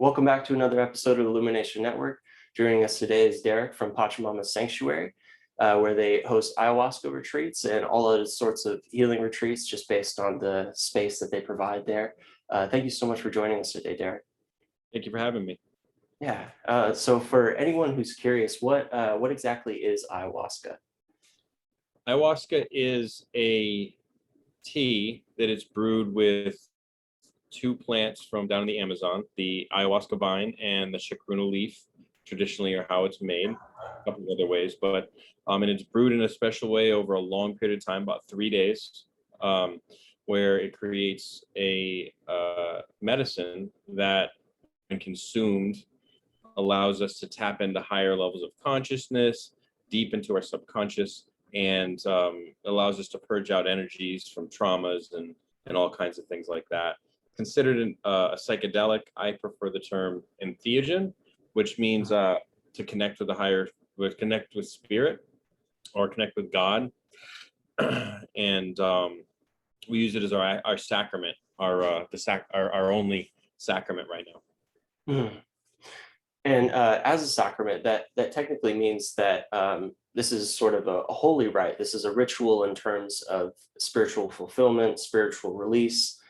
Welcome back to another episode of Illumination Network. Joining us today is Derek from Pachamama Sanctuary, where they host ayahuasca retreats and all other sorts of healing retreats just based on the space that they provide there. Thank you so much for joining us today, Derek. Thank you for having me. Yeah. So for anyone who's curious, what exactly is ayahuasca? Ayahuasca is a tea that is brewed with two plants from down in the Amazon, the ayahuasca vine and the chacruna leaf, traditionally are how it's made, a couple of other ways, but and it's brewed in a special way over a long period of time, about 3 days, where it creates a medicine that, when consumed, allows us to tap into higher levels of consciousness, deep into our subconscious, and allows us to purge out energies from traumas and all kinds of things like that. Considered a psychedelic, I prefer the term entheogen, which means to connect with connect with spirit or connect with God. And we use it as our sacrament, our only sacrament right now. Mm. And as a sacrament, that technically means that this is sort of a holy rite. This is a ritual in terms of spiritual fulfillment, spiritual release,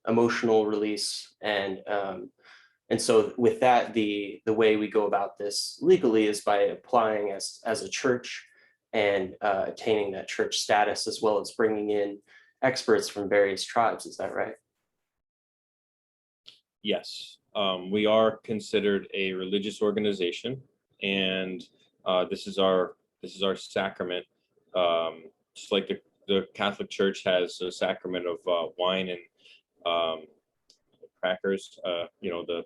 emotional release, and so with that, the way we go about this legally is by applying as a church and attaining that church status, as well as bringing in experts from various tribes. Is that right? Yes, we are considered a religious organization, and this is our sacrament. Just like the Catholic Church has a sacrament of wine and crackers, the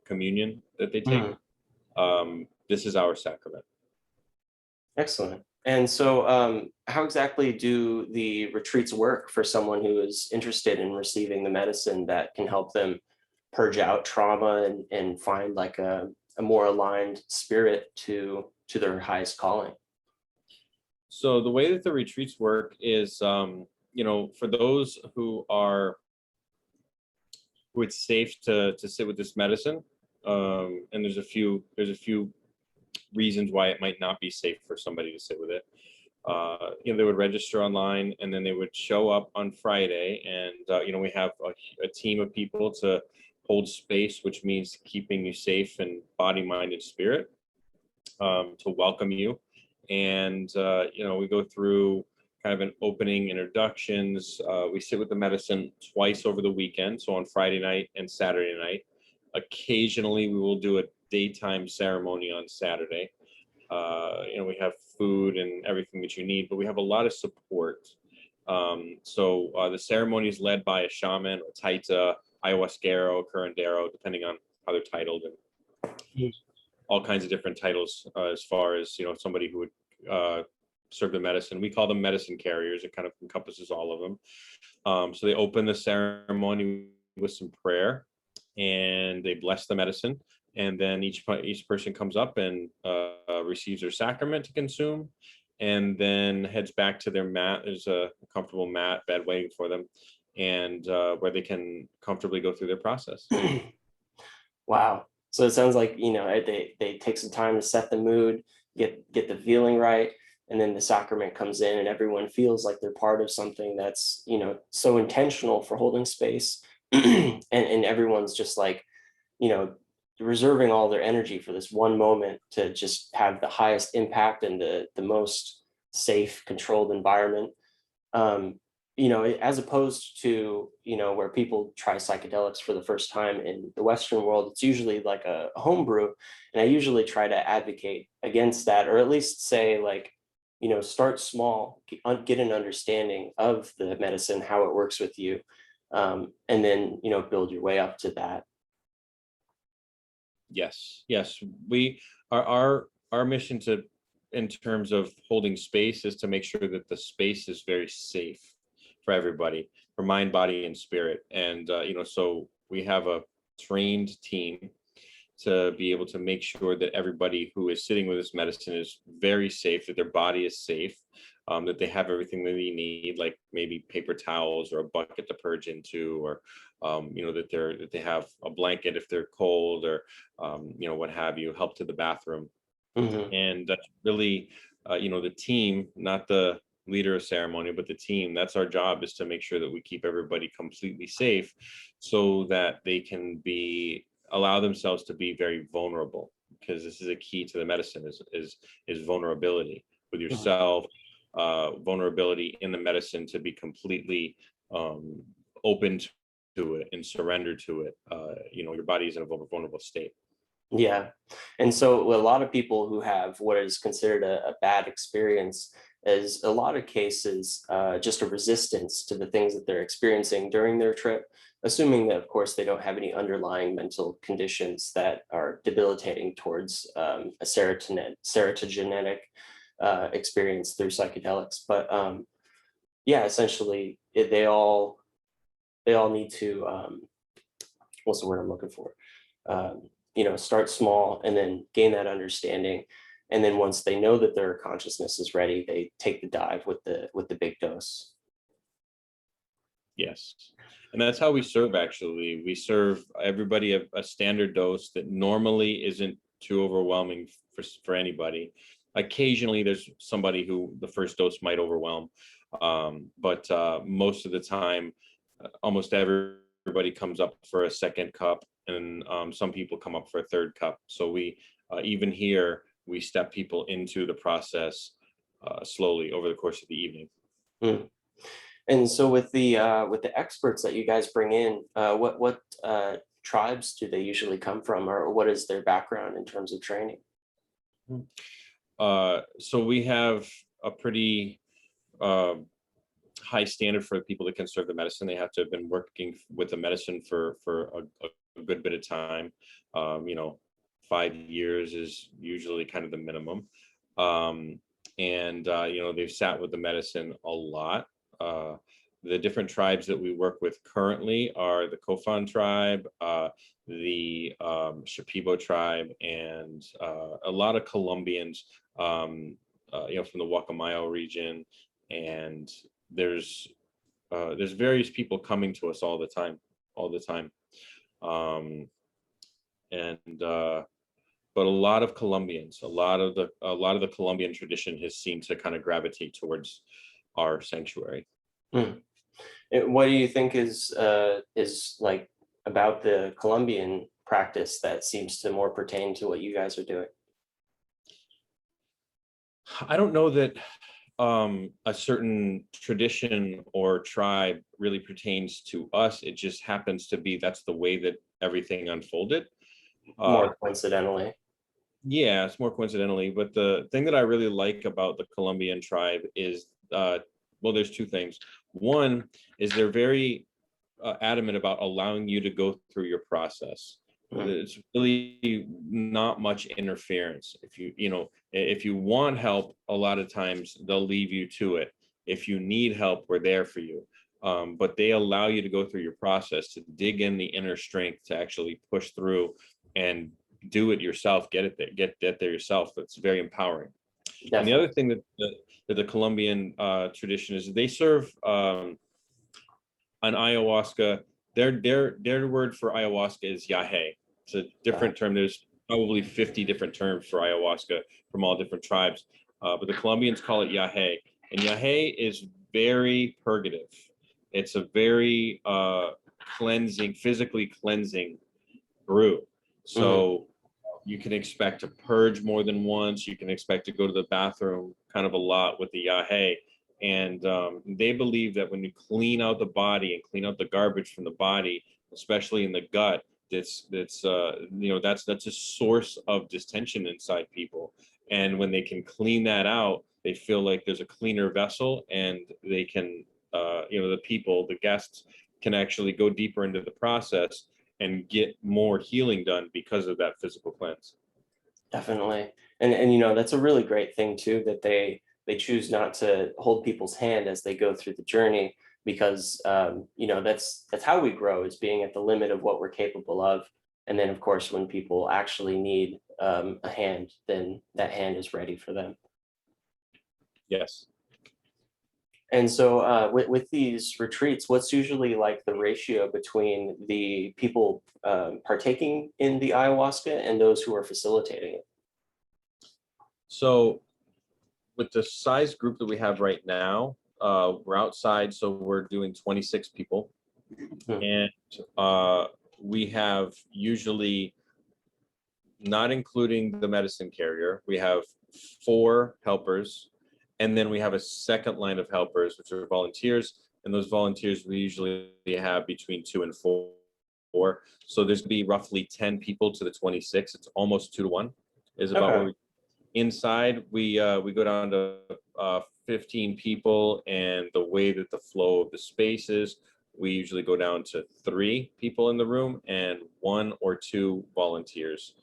communion that they take. This is our sacrament. Excellent. And so how exactly do the retreats work for someone who is interested in receiving the medicine that can help them purge out trauma and find like a more aligned spirit to their highest calling? So the way that the retreats work is, for those who it's safe to sit with this medicine, and there's a few reasons why it might not be safe for somebody to sit with it. They would register online, and then they would show up on Friday, and we have a team of people to hold space, which means keeping you safe in body, mind, and spirit, to welcome you. And we go through kind of an opening introductions. We sit with the medicine twice over the weekend, so on Friday night and Saturday night. Occasionally we will do a daytime ceremony on Saturday. We have food and everything that you need, but we have a lot of support. So the ceremony is led by a shaman, or taita, ayahuasquero, curandero, depending on how they're titled, and all kinds of different titles as far as somebody who would serve the medicine. We call them medicine carriers. It kind of encompasses all of them. So they open the ceremony with some prayer, and they bless the medicine, and then each person comes up and receives their sacrament to consume, and then heads back to their mat. There's a comfortable mat bed waiting for them, and where they can comfortably go through their process. Wow. So it sounds like they take some time to set the mood, get the feeling right, and then the sacrament comes in and everyone feels like they're part of something that's so intentional for holding space. and everyone's just like reserving all their energy for this one moment to just have the highest impact and the most safe, controlled environment. As opposed to where people try psychedelics for the first time in the Western world, it's usually like a home brew, and I usually try to advocate against that, or at least say, like, start small, get an understanding of the medicine, how it works with you, and then build your way up to that. Yes, we are our mission in terms of holding space is to make sure that the space is very safe for everybody, for mind, body, and spirit. And so we have a trained team to be able to make sure that everybody who is sitting with this medicine is very safe, that their body is safe, that they have everything that they need, like maybe paper towels or a bucket to purge into, or that they have a blanket if they're cold, or what have you, help to the bathroom. Hmm. And that's really the team, not the leader of ceremony, but the team. That's our job, is to make sure that we keep everybody completely safe, so that they can allow themselves to be very vulnerable, because this is a key to the medicine, is vulnerability with yourself, vulnerability in the medicine, to be completely open to it and surrender to it. Your body is in a vulnerable state. Yeah. And so a lot of people who have what is considered a bad experience is a lot of cases just a resistance to the things that they're experiencing during their trip, assuming that, of course, they don't have any underlying mental conditions that are debilitating towards a serotogenic experience through psychedelics. But yeah, essentially, they all need to what's the word I'm looking for? Start small and then gain that understanding. And then once they know that their consciousness is ready, they take the dive with the big dose. Yes. And that's how we serve, actually. We serve everybody a standard dose that normally isn't too overwhelming for anybody. Occasionally, there's somebody who the first dose might overwhelm. But most of the time, almost everybody comes up for a second cup, and some people come up for a third cup. So we, even here, we step people into the process slowly over the course of the evening. Mm. And so with the experts that you guys bring in, what tribes do they usually come from, or what is their background in terms of training? So we have a pretty high standard for people that can serve the medicine. They have to have been working with the medicine for a good bit of time. 5 years is usually kind of the minimum. And they've sat with the medicine a lot. The different tribes that we work with currently are the Kofan tribe, the Shipibo tribe, and a lot of Colombians, from the Guacamayo region. And there's various people coming to us all the time. But a lot of Colombians, a lot of the Colombian tradition has seemed to kind of gravitate towards our sanctuary. Mm. And what do you think is like about the Colombian practice that seems to more pertain to what you guys are doing? I don't know that a certain tradition or tribe really pertains to us. It just happens to be that's the way that everything unfolded. More coincidentally. Yeah, it's more coincidentally. But the thing that I really like about the Colombian tribe is, well, there's two things. One is they're very adamant about allowing you to go through your process. It's really not much interference. If you want help, a lot of times they'll leave you to it. If you need help, we're there for you. But they allow you to go through your process, to dig in the inner strength, to actually push through and do it yourself, get there yourself. That's very empowering. Definitely. And the other thing that the Colombian tradition is, they serve an ayahuasca. Their word for ayahuasca is yahe. It's a different term. There's probably 50 different terms for ayahuasca from all different tribes, but the Colombians call it yahe. And yahe is very purgative. It's a very cleansing, physically cleansing brew. So you can expect to purge more than once. You can expect to go to the bathroom kind of a lot with the yahe. And they believe that when you clean out the body and clean out the garbage from the body, especially in the gut, that's a source of distension inside people. And when they can clean that out, they feel like there's a cleaner vessel, and they can, the guests can actually go deeper into the process and get more healing done because of that physical cleanse. Definitely. And that's a really great thing too, that they choose not to hold people's hand as they go through the journey, because that's how we grow, is being at the limit of what we're capable of. And then of course, when people actually need a hand, then that hand is ready for them. Yes. And so with these retreats, what's usually like the ratio between the people partaking in the ayahuasca and those who are facilitating it? So with the size group that we have right now, we're outside, so we're doing 26 people. Hmm. And we have usually, not including the medicine carrier, we have 4 helpers, and then we have a second line of helpers, which are volunteers, and those volunteers we usually have between 2 and 4. So there's gonna be roughly 10 people to the 26. It's almost 2 to 1 is about where Okay. we. Inside, we go down to 15 people, and the way that the flow of the space is, we usually go down to 3 people in the room and 1 or 2 volunteers.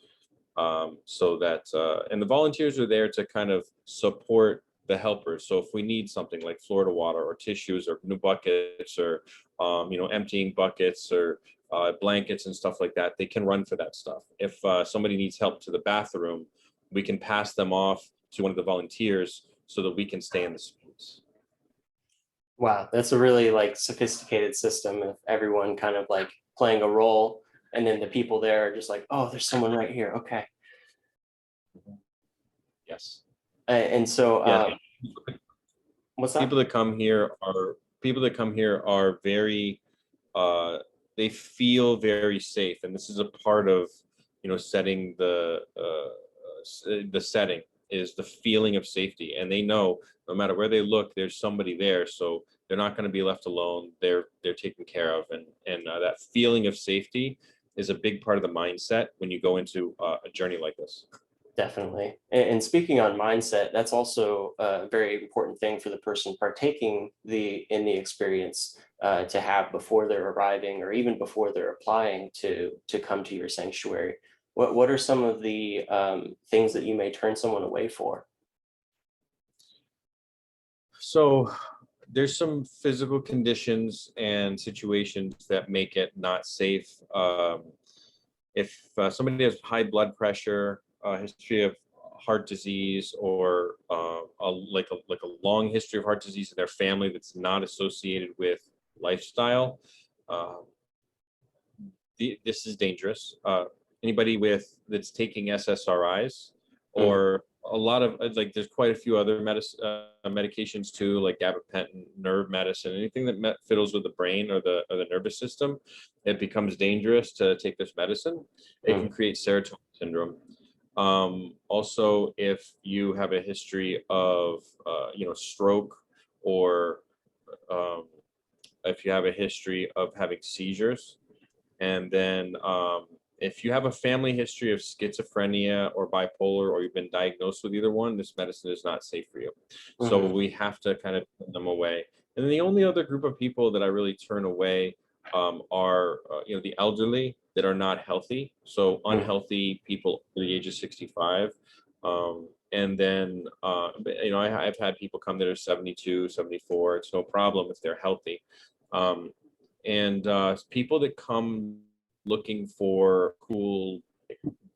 So that and the volunteers are there to kind of support the helpers. So if we need something like Florida water or tissues or new buckets or emptying buckets or blankets and stuff like that, they can run for that stuff. If somebody needs help to the bathroom, we can pass them off to one of the volunteers so that we can stay in the space. Wow, that's a really like sophisticated system of everyone kind of like playing a role, and then the people there are just like, oh, there's someone right here. Okay. Yes. And so Yeah. what's that? People that come here are very they feel very safe, and this is a part of setting the setting is the feeling of safety, and they know no matter where they look there's somebody there, so they're not going to be left alone. They're taken care of, and that feeling of safety is a big part of the mindset when you go into a journey like this. Definitely. And speaking on mindset, that's also a very important thing for the person partaking in the experience to have before they're arriving or even before they're applying to come to your sanctuary. What are some of the things that you may turn someone away for? So there's some physical conditions and situations that make it not safe. If somebody has high blood pressure, a history of heart disease, or like a long history of heart disease in their family that's not associated with lifestyle, uh, this is dangerous. Anybody that's taking SSRIs, Mhm. or a lot of like, there's quite a few other medications too, like gabapentin, nerve medicine, anything that fiddles with the brain or the nervous system, it becomes dangerous to take this medicine. It can Mhm. create serotonin syndrome. Also, if you have a history of stroke, or um, if you have a history of having seizures, and then if you have a family history of schizophrenia or bipolar, or you've been diagnosed with either one, this medicine is not safe for you. So Mhm. we have to kind of turn them away. And then the only other group of people that I really turn away are the elderly that are not healthy. So Mhm. unhealthy people under the age of 65. And then I've had people come that are 72, 74. It's no problem if they're healthy. Um, and people that come looking for cool,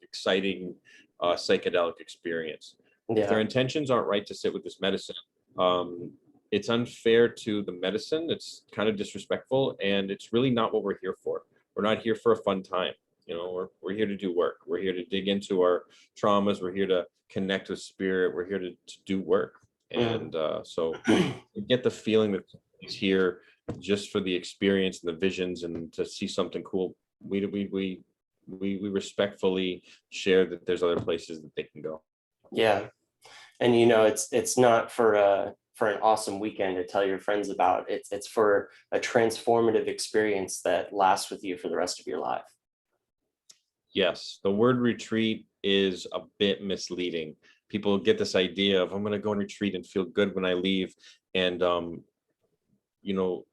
exciting psychedelic experience. If their Yeah. intentions aren't right to sit with this medicine, um, it's unfair to the medicine. It's kind of disrespectful, and it's really not what we're here for. We're not here for a fun time. We're here to do work. We're here to dig into our traumas. We're here to connect with spirit. We're here to do work. Mhm. And so you get the feeling that he's here just for the experience and the visions and to see something cool. We respectfully share that there's other places that they can go. Yeah. And it's not for an awesome weekend to tell your friends about. It's for a transformative experience that lasts with you for the rest of your life. Yes, the word retreat is a bit misleading. People get this idea of, I'm going to go and retreat and feel good when I leave, and you know,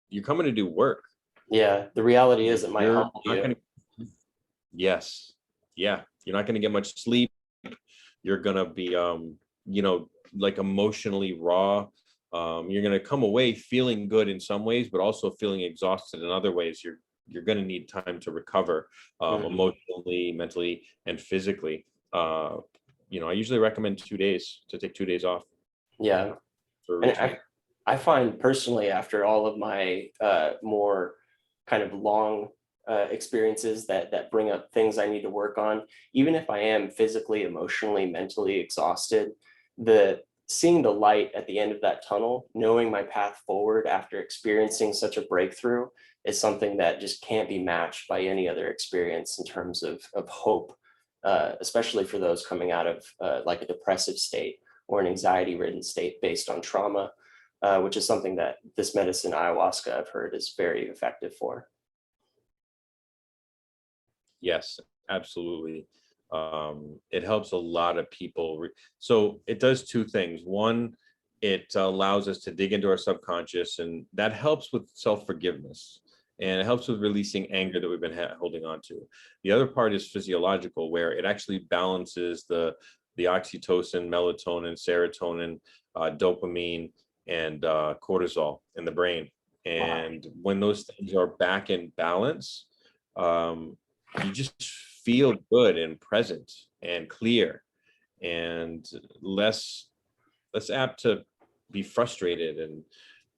you're coming to do work. Yeah, the reality is it might You're humble not you. going to. Yes, yeah, you're not going to get much sleep. You're going to be like emotionally raw. You're going to come away feeling good in some ways, but also feeling exhausted in other ways. You're going to need time to recover, Mhm. emotionally, mentally, and physically. I usually recommend 2 days, to take 2 days off Yeah, for a and retreat. I find personally, after all of my more kind of long experiences that bring up things I need to work on, even if I am physically, emotionally, mentally exhausted, the seeing the light at the end of that tunnel, knowing my path forward after experiencing such a breakthrough is something that just can't be matched by any other experience in terms of hope, especially for those coming out of like a depressive state or an anxiety-ridden state based on trauma, which is something that this medicine, ayahuasca, I've heard is very effective for. Yes, absolutely. It helps a lot of people. So it does two things. One, it allows us to dig into our subconscious, and that helps with self-forgiveness. And it helps with releasing anger that we've been holding on to. The other part is physiological, where it actually balances the oxytocin, melatonin, serotonin, dopamine, and cortisol in the brain. Wow. And when those things are back in balance, um, you just feel good and present and clear and less apt to be frustrated and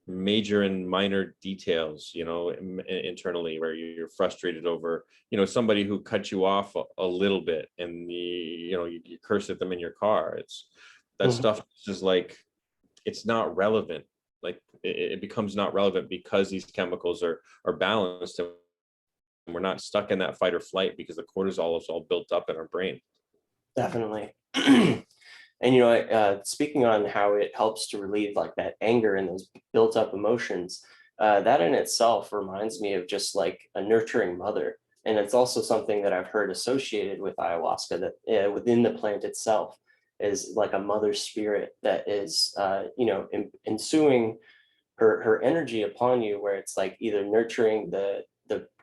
major and minor details, internally, where you're frustrated over, somebody who cut you off a little bit, and you curse at them in your car. It's that Mhm. stuff is just like, it's not relevant. Like it becomes not relevant because these chemicals are balanced, and we're not stuck in that fight or flight because the cortisol is all built up in our brain. Definitely. And speaking on how it helps to relieve like that anger and those built up emotions, that in itself reminds me of just like a nurturing mother. And it's also something that I've heard associated with ayahuasca, that within the plant itself is like a mother spirit that is, ensuing her energy upon you, where it's like either nurturing the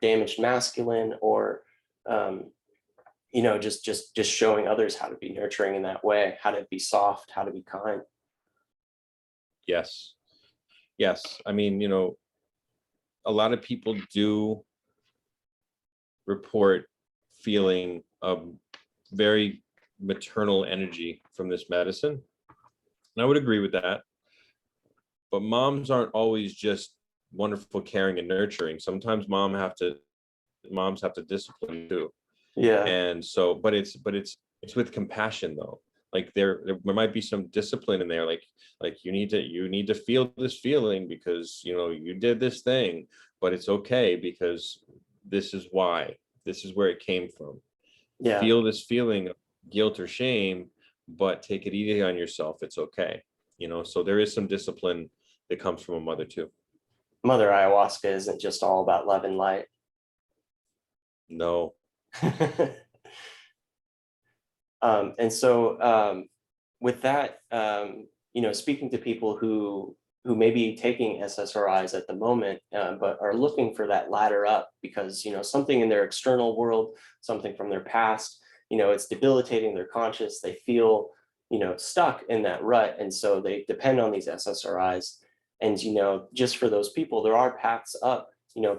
damaged masculine or um, just showing others how to be nurturing in that way, how to be soft, how to be kind. Yes. Yes. I mean, a lot of people do report feeling a very maternal energy from this medicine. And I would agree with that. But moms aren't always just wonderful, caring, and nurturing. Sometimes moms have to discipline too. Yeah. And so, but it's with compassion though. Like there might be some discipline in there, like you need to feel this feeling because you did this thing, but it's okay because this is why, this is where it came from. Yeah. Feel this feeling of guilt or shame, but take it easy on yourself. It's okay. So there is some discipline that comes from a mother too. Mother ayahuasca isn't just all about love and light. No. And so with that, speaking to people who may be taking SSRIs at the moment, but are looking for that ladder up because something in their external world, something from their past, it's debilitating their conscious. They feel stuck in that rut, and so they depend on these SSRIs. And just for those people, there are paths up.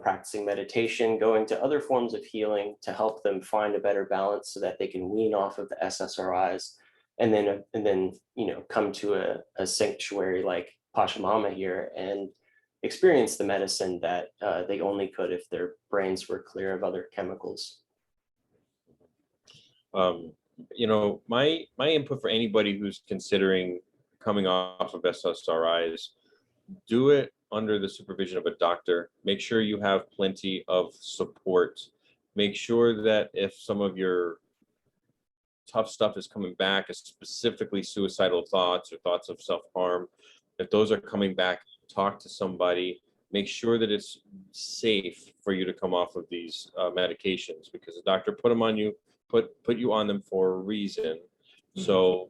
Practicing meditation, going to other forms of healing to help them find a better balance so that they can wean off of the SSRIs, and then come to a sanctuary like Pachamama here and experience the medicine that they only could if their brains were clear of other chemicals. um, my input for anybody who's considering coming off of SSRIs: do it under the supervision of a doctor. Make sure you have plenty of support. Make sure that if some of your tough stuff is coming back, specifically suicidal thoughts or thoughts of self-harm, if those are coming back, talk to somebody. Make sure that it's safe for you to come off of these medications, because the doctor put them on you, put you on them for a reason. So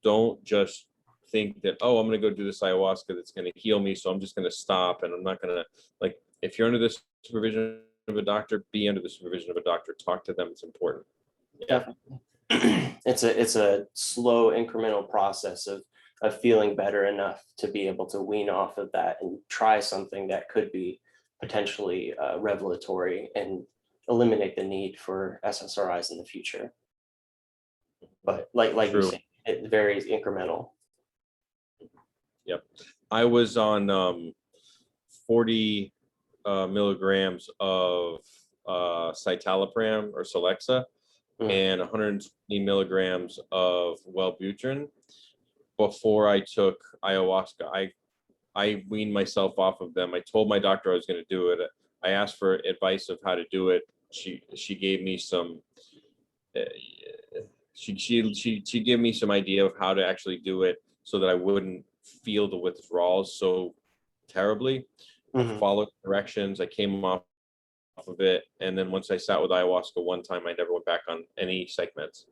don't just think that, oh, I'm going to go do this ayahuasca that's going to heal me, so I'm just going to stop and I'm not going to, like, if you're under the supervision of a doctor, be under the supervision of a doctor. Talk to them. It's important. Yeah. Definitely. It's a slow incremental process of feeling better enough to be able to wean off of that and try something that could be potentially revelatory and eliminate the need for SSRIs in the future. But like you True. say, it varies incremental. Yep. I was on 40 milligrams of citalopram or Celexa Mm. and 120 milligrams of Wellbutrin before I took ayahuasca. I weaned myself off of them. I told my doctor I was going to do it. I asked for advice of how to do it. She gave me some. Uh, she gave me some idea of how to actually do it so that I wouldn't feel the withdrawals so terribly. I Hmm. followed directions. I came off of it, and then once I sat with ayahuasca one time, I never went back on any psych meds.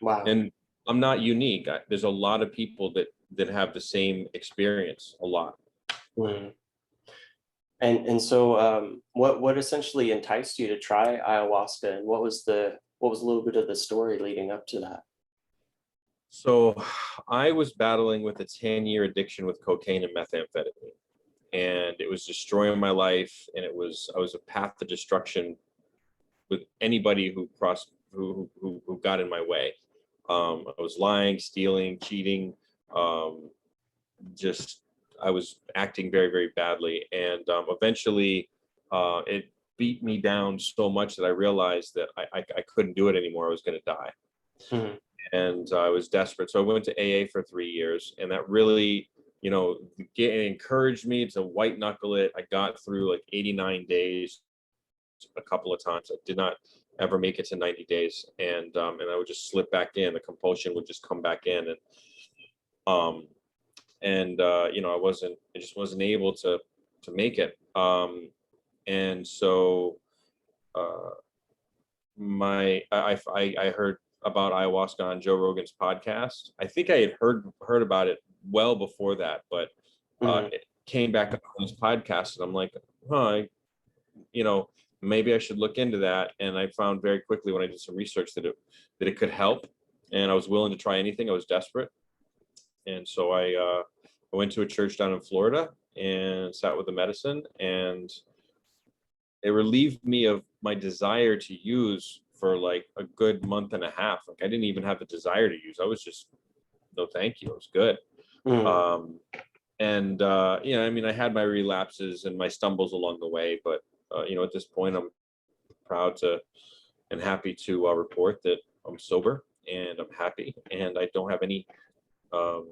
Wow. And I'm not unique. There's a lot of people that have the same experience. A lot. Mm. And so what essentially enticed you to try ayahuasca, and what was a little bit of the story leading up to that? So I was battling with a 10-year addiction with cocaine and methamphetamine, and it was destroying my life. And I was a path to destruction with anybody who crossed, who got in my way. I was lying, stealing, cheating, um, just I was acting very, very badly. And eventually it beat me down so much that I realized that I couldn't do it anymore. I was going to die. Mhm. And I was desperate. So I went to AA for 3 years, and that really, it encouraged me to white knuckle it. I got through like 89 days a couple of times. I did not ever make it to 90 days. And I would just slip back in. The compulsion would just come back in. Um, I just wasn't able to make it. And so uh, I heard about ayahuasca on Joe Rogan's podcast. I think I had heard about it well before that, but Mhm. it came back up on this podcast, and I'm like, huh, you know, maybe I should look into that. And I found very quickly when I did some research that it could help, and I was willing to try anything. I was desperate, and so I went to a church down in Florida and sat with the medicine, and it relieved me of my desire to use for like a good month and a half. Like I didn't even have the desire to use. I was just no, thank you. It was good. Mhm. Um, and I mean, I had my relapses and my stumbles along the way, but at this point, I'm proud to and happy to report that I'm sober and I'm happy and I don't have any um,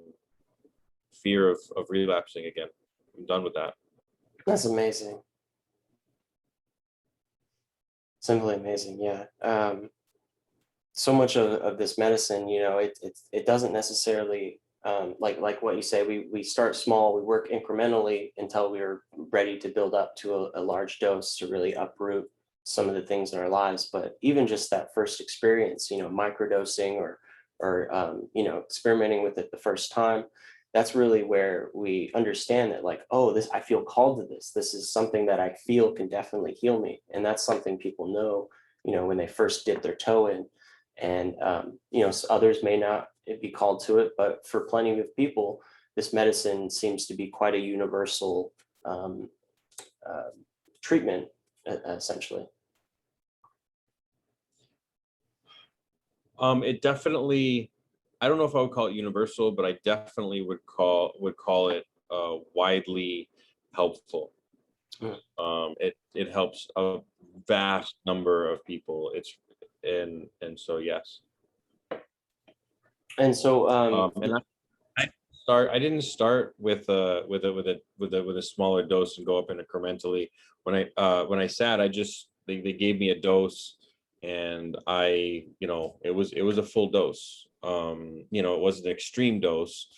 fear of relapsing again. I'm done with that. That's amazing. Simply amazing. Yeah. So much of this medicine, it doesn't necessarily like what you say. We start small, we work incrementally until we're ready to build up to a large dose to really uproot some of the things in our lives. But even just that first experience, microdosing or experimenting with it the first time, that's really where we understand that, like, oh, this, I feel called to this. This is something that I feel can definitely heal me. And that's something people know, when they first dip their toe in. And others may not be called to it, but for plenty of people, this medicine seems to be quite a universal um, uh, treatment, essentially. It definitely, I don't know if I would call it universal, but I definitely would call it widely helpful. Mm. It helps a vast number of people. And so yes. And so, And I didn't start with a smaller dose and go up incrementally. When I sat, they gave me a dose, and it was a full dose. It was an extreme dose,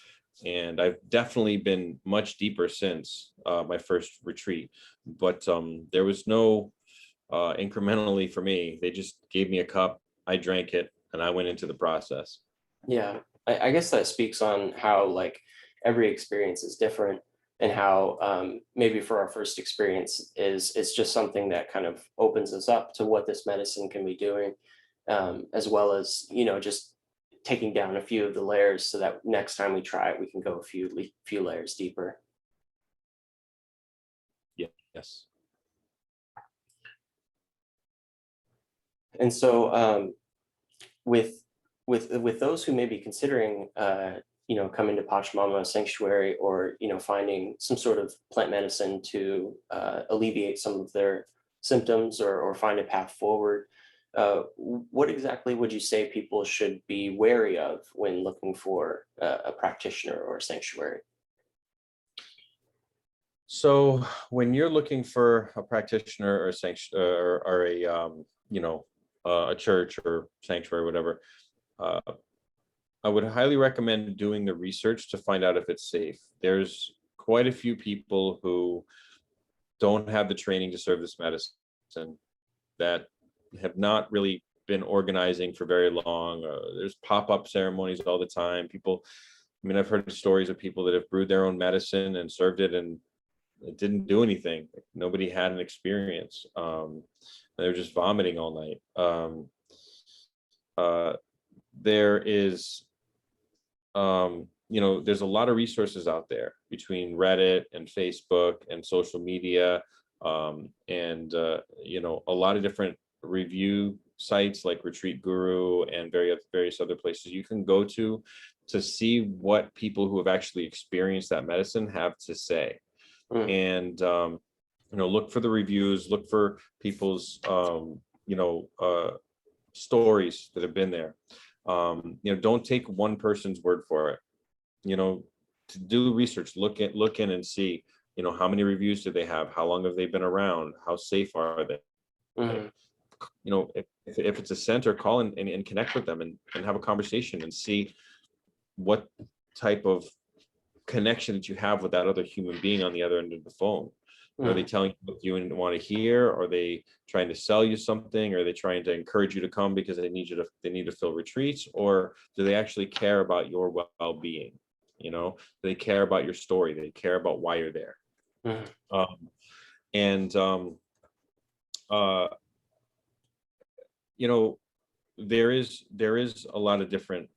and I've definitely been much deeper since my first retreat. But there was no incrementally for me. They just gave me a cup, I drank it, and I went into the process. yeah, I guess that speaks on how, like, every experience is different, and how maybe for our first experience is it's just something that kind of opens us up to what this medicine can be doing, as well as just taking down a few of the layers so that next time we try it, we can go a few layers deeper. Yes. And so with those who may be considering coming to Pachamama Sanctuary, or finding some sort of plant medicine to alleviate some of their symptoms, or find a path forward. What exactly would you say people should be wary of when looking for a practitioner or a sanctuary? So when you're looking for a practitioner or a or a a church or sanctuary, whatever, uh, I would highly recommend doing the research to find out if it's safe. There's quite a few people who don't have the training to serve this medicine, that have not really been organizing for very long. There's pop-up ceremonies all the time. People, I mean, I've heard stories of people that have brewed their own medicine and served it, and it didn't do anything. Nobody had an experience. They were just vomiting all night. Uh, there is, there's a lot of resources out there between Reddit and Facebook and social media, and a lot of different review sites like Retreat Guru and various other places you can go to see what people who have actually experienced that medicine have to say. Mm. And look for the reviews, look for people's stories that have been there. Don't take one person's word for it. To do research, look in and see, how many reviews do they have, how long have they been around, how safe are they. Mhm. If it's a center, call and connect with them and have a conversation and see what type of connection that you have with that other human being on the other end of the phone. Are they telling you what you want to hear? Are they trying to sell you something? Are they trying to encourage you to come because they need to fill retreats? Or do they actually care about your well-being? Do they care about your story? They care about why you're there. Mhm. And there is a lot of different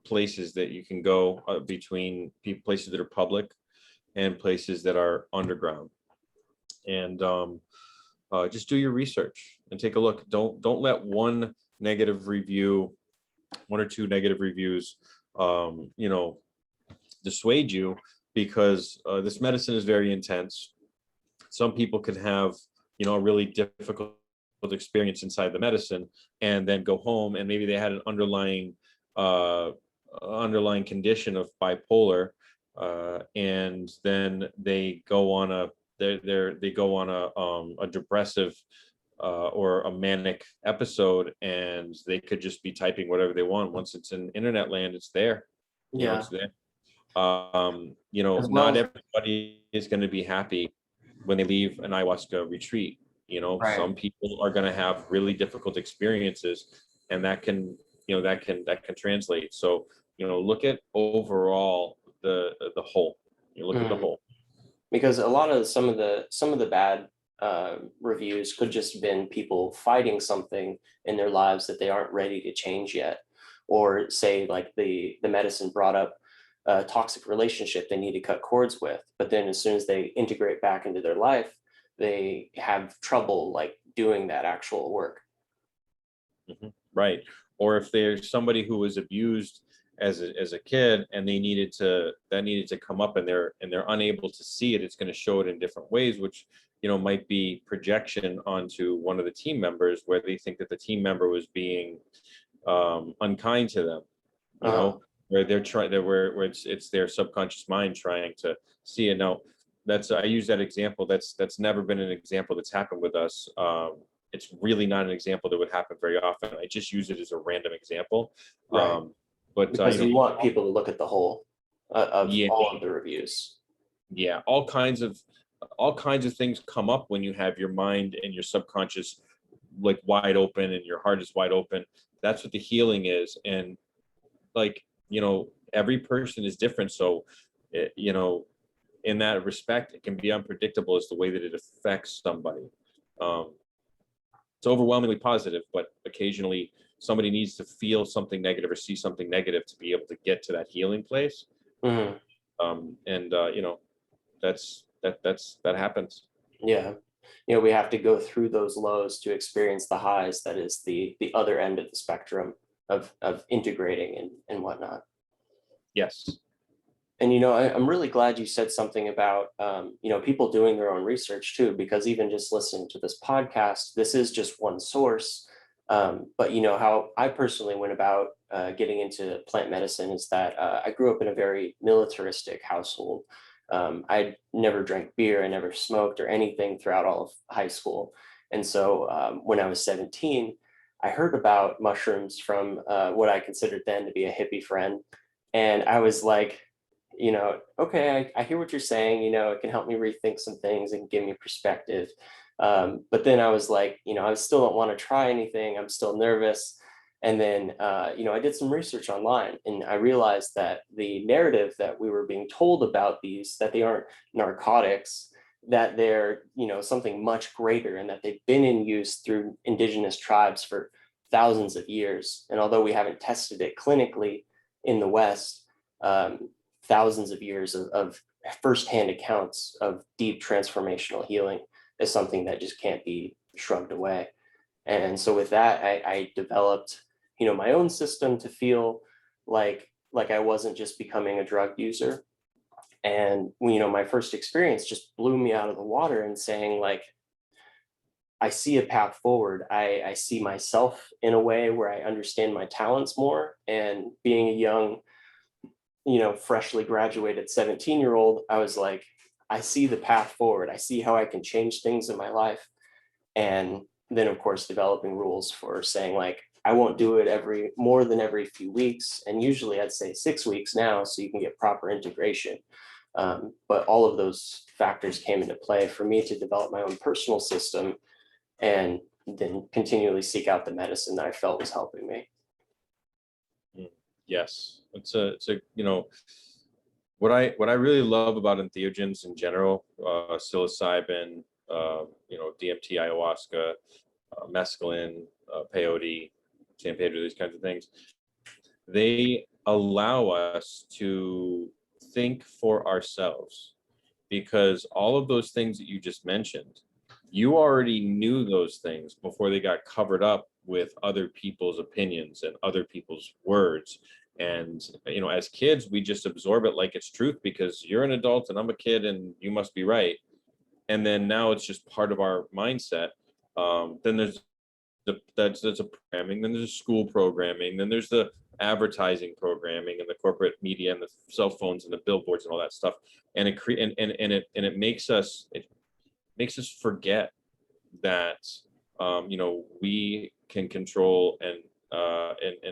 places that you can go, between places that are public and places that are underground. And just do your research and take a look. Don't let one or two negative reviews dissuade you, because this medicine is very intense. Some people can have a really difficult experience inside the medicine and then go home, and maybe they had an underlying condition of bipolar, and then they go on a depressive or a manic episode, and they could just be typing whatever they want. Once it's in internet land, it's there. Yeah. It's there. As Not well. everybody is going to be happy when they leave an ayahuasca retreat. Right. Some people are going to have really difficult experiences, and that can translate. So, look at overall the whole. You look at the Mhm. whole. Because a lot of some of the bad reviews could just been people fighting something in their lives that they aren't ready to change yet, or say like the medicine brought up a toxic relationship they need to cut cords with, but then as soon as they integrate back into their life, they have trouble like doing that actual work. Right. Or if there's somebody who was abused as a kid, and that needed to come up, and they're unable to see it, it's going to show it in different ways, which might be projection onto one of the team members, where they think that the team member was being unkind to them, Uh, where they're trying, where it's their subconscious mind trying to see it. Now, I use that example. That's never been an example that's happened with us. It's really not an example that would happen very often. I just use it as a random example. right. But Because you want people to look at the whole of yeah, all of the reviews. yeah, all kinds of things come up when you have your mind and your subconscious like wide open, and your heart is wide open. That's what the healing is. And like, every person is different. So, eh, you know, in that respect, it can be unpredictable as the way that it affects somebody. Um, it's overwhelmingly positive, but occasionally somebody needs to feel something negative or see something negative to be able to get to that healing place. Mhm. And that happens. Yeah. We have to go through those lows to experience the highs. That is the other end of the spectrum of integrating and whatnot. Yes. And, I'm really glad you said something about, people doing their own research too, because even just listening to this podcast, this is just one source. But, how I personally went about getting into plant medicine is that I grew up in a very militaristic household. I never drank beer, I never smoked or anything throughout all of high school. And so when I was 17, I heard about mushrooms from what I considered then to be a hippie friend. And I was like, okay, I hear what you're saying, it can help me rethink some things and give me perspective. But then I was like, I still don't want to try anything. I'm still nervous. And then, I did some research online and I realized that the narrative that we were being told about these, that they aren't narcotics, that they're, something much greater and that they've been in use through indigenous tribes for thousands of years. And although we haven't tested it clinically in the West, thousands of years of firsthand accounts of deep transformational healing is something that just can't be shrugged away. And so with that, I developed, my own system to feel like I wasn't just becoming a drug user. And my first experience just blew me out of the water and saying like, I see a path forward. I see myself in a way where I understand my talents more. And being a young, freshly graduated 17-year-old, I was like, I see the path forward. I see how I can change things in my life. And then, of course, developing rules for saying, like, I won't do it more than every few weeks. And usually I'd say 6 weeks now, so you can get proper integration. But all of those factors came into play for me to develop my own personal system and then continually seek out the medicine that I felt was helping me. Yes, it's a what I really love about entheogens in general, psilocybin, DMT, ayahuasca, mescaline, peyote, San Pedro, these kinds of things. They allow us to think for ourselves, because all of those things that you just mentioned, you already knew those things before they got covered up with other people's opinions and other people's words. And as kids, we just absorb it like it's truth because you're an adult and I'm a kid and you must be right. And then now it's just part of our mindset. Then there's that's a programming, then there's school programming, then there's the advertising programming and the corporate media and the cell phones and the billboards and all that stuff. And it makes us forget that we can control and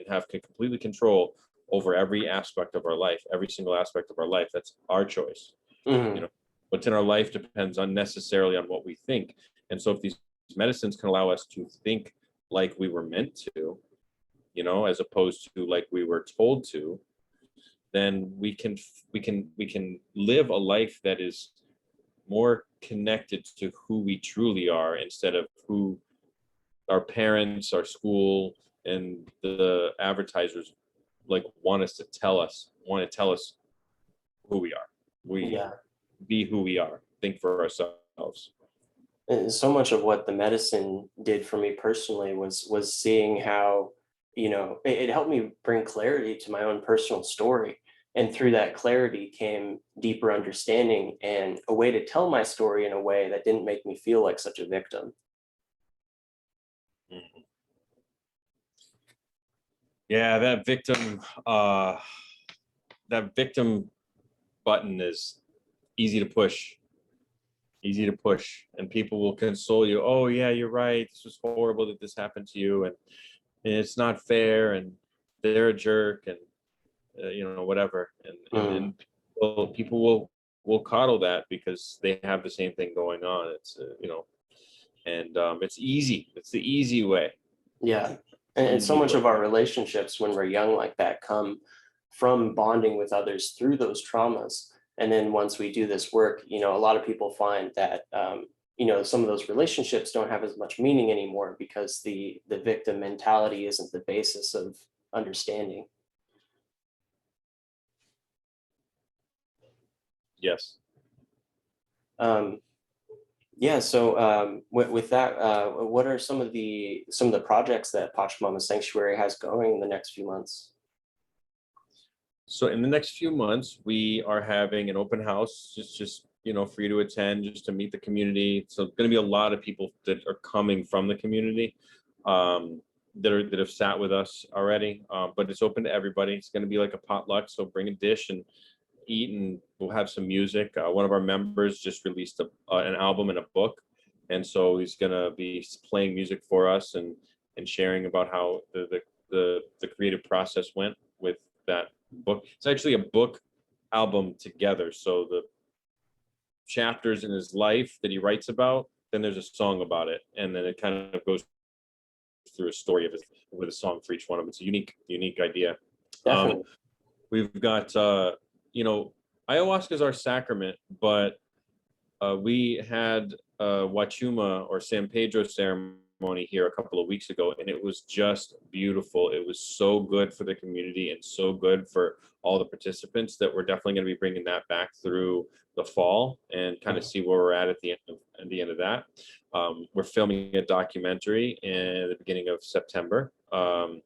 have completely control over every aspect of our life, every single aspect of our life. That's our choice. Mhm. What's in our life depends unnecessarily on what we think. And so if these medicines can allow us to think like we were meant to, as opposed to like we were told to, then we can live a life that is more connected to who we truly are instead of who our parents, our school, and the advertisers want to tell us who we are. We Yeah. be who we are, think for ourselves. And so much of what the medicine did for me personally was seeing how, it helped me bring clarity to my own personal story. And through that clarity came deeper understanding and a way to tell my story in a way that didn't make me feel like such a victim. Mhm. Yeah, that victim button is easy to push. And people will console you. Oh yeah, you're right. This was horrible that this happened to you, and it's not fair, and they're a jerk, and whatever. Mm. And people will coddle that because they have the same thing going on. It's and it's easy. It's the easy way. Yeah. And so Easy much way. of our relationships when we're young like that come from bonding with others through those traumas. And then once we do this work, a lot of people find that, some of those relationships don't have as much meaning anymore because the victim mentality isn't the basis of understanding. Yes. Um, yeah. So with that, what are some of the projects that Pachamama Sanctuary has going in the next few months? So in the next few months, we are having an open house, just for you to attend, just to meet the community. So going to be a lot of people that are coming from the community, that have sat with us already. But it's open to everybody. It's going to be like a potluck, so bring a dish and eat, and we'll have some music. One of our members just released an album and a book, and so he's going to be playing music for us and sharing about how the creative process went with that book. It's actually a book album together. So the chapters in his life that he writes about, then there's a song about it, and then it kind of goes through a story of it with a song for each one of them. It's a unique idea. Definitely. We've got ayahuasca is our sacrament, but we had Wachuma or San Pedro ceremony here a couple of weeks ago, and it was just beautiful. It was so good for the community and so good for all the participants that we're definitely going to be bringing that back through the fall and kind of see where we're at the end of that. We're filming a documentary in the beginning of September. And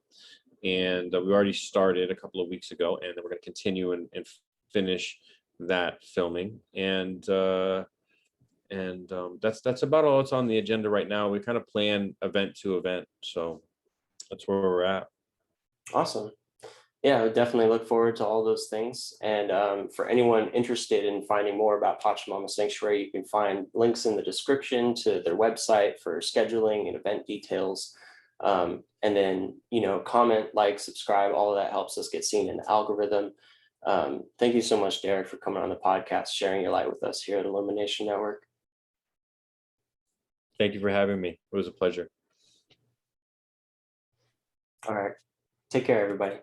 we already started a couple of weeks ago, and then we're going to continue and finish that filming. And that's about all that's on the agenda right now. We kind of plan event to event, so that's where we're at. Awesome. Yeah, I would definitely look forward to all those things. And for anyone interested in finding more about Pachamama Sanctuary, you can find links in the description to their website for scheduling and event details. And then, comment, like, subscribe, all of that helps us get seen in the algorithm. Thank you so much, Derek, for coming on the podcast, sharing your light with us here at Illumination Network. Thank you for having me. It was a pleasure. All right. Take care, everybody.